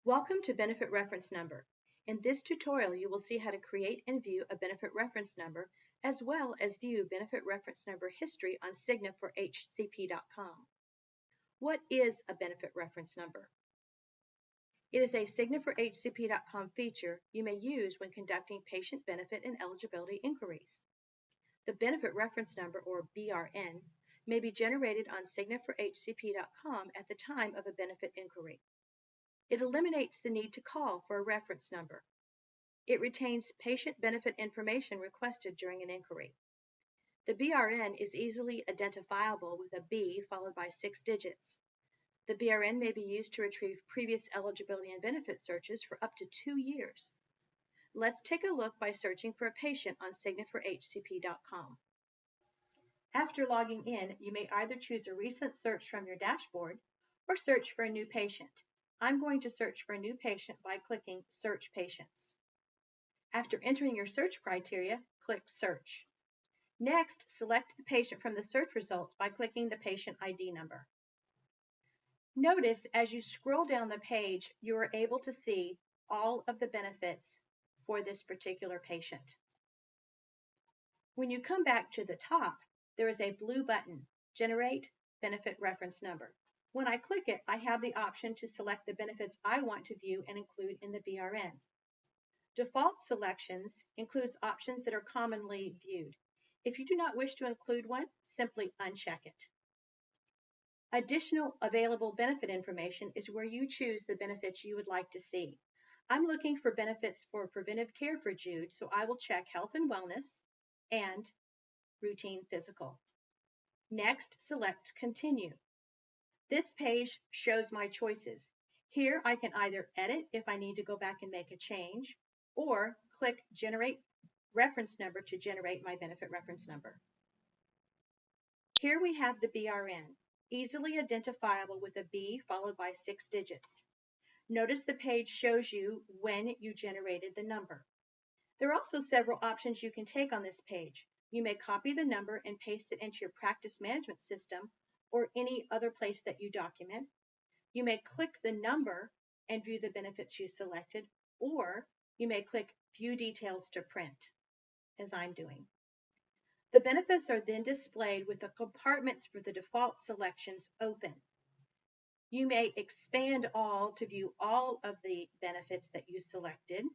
Welcome to Benefit Reference Number. In this tutorial, you will see how to create and view a benefit reference number, as well as view benefit reference number history on Cigna for HCP.com. What is a benefit reference number? It is a Cigna for HCP.com feature you may use when conducting patient benefit and eligibility inquiries. The benefit reference number, or BRN, may be generated on Cigna for HCP.com at the time of a benefit inquiry. It eliminates the need to call for a reference number. It retains patient benefit information requested during an inquiry. The BRN is easily identifiable with a B followed by 6 digits. The BRN may be used to retrieve previous eligibility and benefit searches for up to 2 years. Let's take a look by searching for a patient on CignaForHCP.com. After logging in, you may either choose a recent search from your dashboard or search for a new patient. I'm going to search for a new patient by clicking Search Patients. After entering your search criteria, click Search. Next, select the patient from the search results by clicking the patient ID number. Notice as you scroll down the page, you are able to see all of the benefits for this particular patient. When you come back to the top, there is a blue button, Generate Benefit Reference Number. When I click it, I have the option to select the benefits I want to view and include in the BRN. Default selections includes options that are commonly viewed. If you do not wish to include one, simply uncheck it. Additional available benefit information is where you choose the benefits you would like to see. I'm looking for benefits for preventive care for Jude, so I will check Health and Wellness and Routine Physical. Next, select Continue. This page shows my choices. Here I can either edit if I need to go back and make a change, or click Generate Reference Number to generate my benefit reference number. Here we have the BRN, easily identifiable with a B followed by 6 digits. Notice the page shows you when you generated the number. There are also several options you can take on this page. You may copy the number and paste it into your practice management system or any other place that you document. You may click the number and view the benefits you selected, or you may click View Details to print, as I'm doing. The benefits are then displayed with the compartments for the default selections open. You may expand all to view all of the benefits that you selected,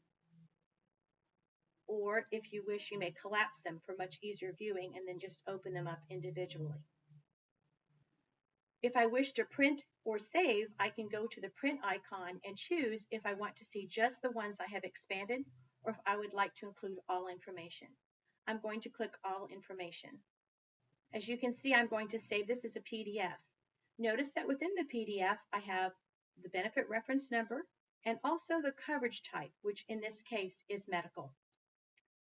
or if you wish, you may collapse them for much easier viewing and then just open them up individually. If I wish to print or save, I can go to the print icon and choose if I want to see just the ones I have expanded or if I would like to include all information. I'm going to click All Information. As you can see, I'm going to save this as a PDF. Notice that within the PDF, I have the benefit reference number and also the coverage type, which in this case is medical.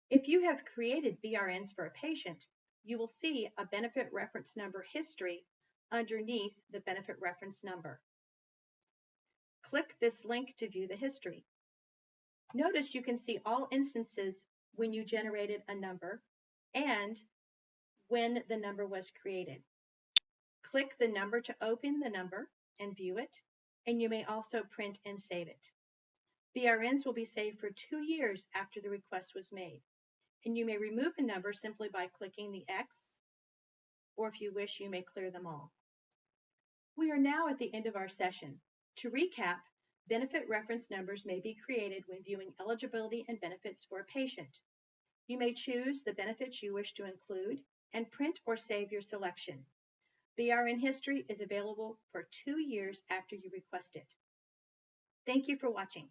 If you have created BRNs for a patient, you will see a benefit reference number history underneath the benefit reference number. Click this link to view the history. Notice you can see all instances when you generated a number and when the number was created. Click the number to open the number and view it, and you may also print and save it. BRNs will be saved for 2 years after the request was made, and you may remove a number simply by clicking the X, or if you wish, you may clear them all. We are now at the end of our session. To recap, benefit reference numbers may be created when viewing eligibility and benefits for a patient. You may choose the benefits you wish to include and print or save your selection. BRN history is available for 2 years after you request it. Thank you for watching.